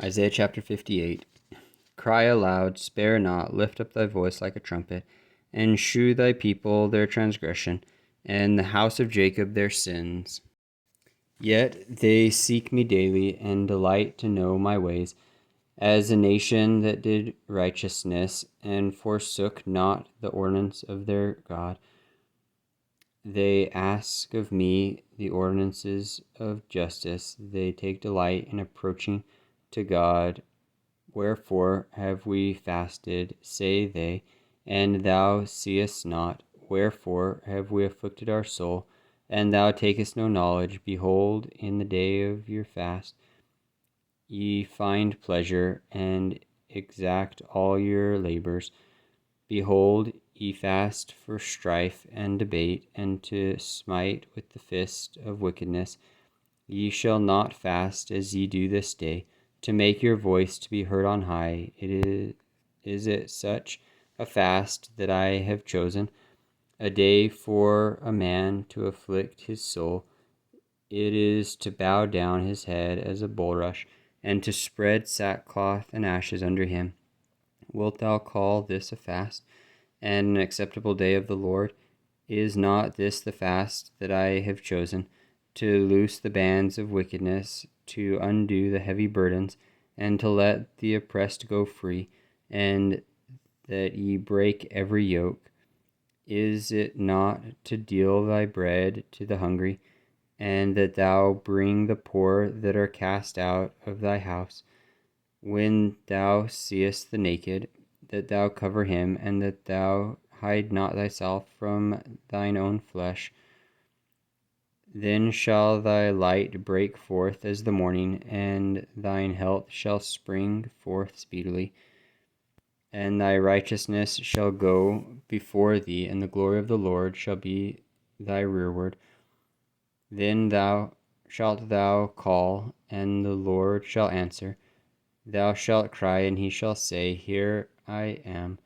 Isaiah chapter 58. Cry aloud, spare not, lift up thy voice like a trumpet, and shew thy people their transgression, and the house of Jacob their sins. Yet they seek me daily, and delight to know my ways, as a nation that did righteousness, and forsook not the ordinance of their God. They ask of me the ordinances of justice. They take delight in approaching to God. Wherefore have we fasted, say they, and thou seest not? Wherefore have we afflicted our soul, and thou takest no knowledge? Behold, in the day of your fast ye find pleasure, and exact all your labors. Behold, ye fast for strife and debate, and to smite with the fist of wickedness. Ye shall not fast as ye do this day, to make your voice to be heard on high. Is it such a fast that I have chosen, a day for a man to afflict his soul? It is to bow down his head as a bulrush, and to spread sackcloth and ashes under him. Wilt thou call this a fast, and an acceptable day of the Lord? Is not this the fast that I have chosen, to loose the bands of wickedness, to undo the heavy burdens, and to let the oppressed go free, and that ye break every yoke? Is it not to deal thy bread to the hungry, and that thou bring the poor that are cast out of thy house? When thou seest the naked, that thou cover him, and that thou hide not thyself from thine own flesh. Then shall thy light break forth as the morning, and thine health shall spring forth speedily. And thy righteousness shall go before thee, and the glory of the Lord shall be thy rearward. Then shalt thou call, and the Lord shall answer. Thou shalt cry, and he shall say, Here I am.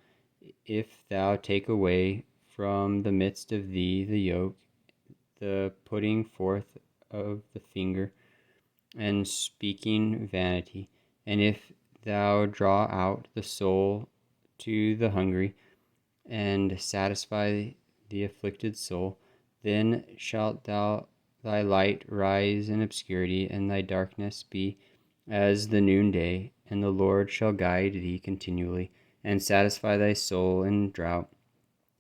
If thou take away from the midst of thee the yoke, the putting forth of the finger, and speaking vanity, and if thou draw out the soul to the hungry, and satisfy the afflicted soul, then shalt thy light rise in obscurity, and thy darkness be as the noonday, and the Lord shall guide thee continually, and satisfy thy soul in drought,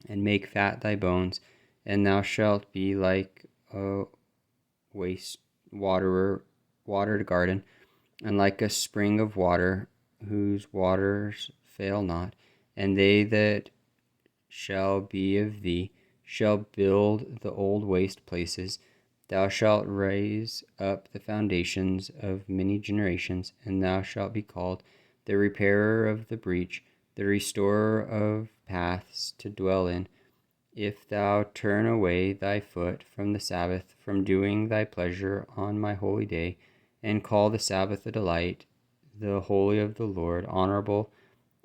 and make fat thy bones, and thou shalt be like a watered garden, and like a spring of water whose waters fail not. And they that shall be of thee shall build the old waste places. Thou shalt raise up the foundations of many generations, and thou shalt be called the repairer of the breach, the restorer of paths to dwell in. If thou turn away thy foot from the Sabbath, from doing thy pleasure on my holy day, and call the Sabbath a delight, the holy of the Lord honorable,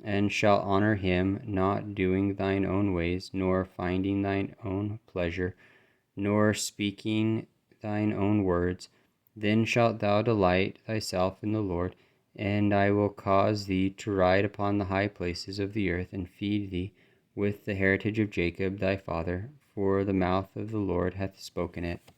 and shalt honor him, not doing thine own ways, nor finding thine own pleasure, nor speaking thine own words, then shalt thou delight thyself in the Lord, and I will cause thee to ride upon the high places of the earth, and feed thee with the heritage of Jacob thy father, for the mouth of the Lord hath spoken it.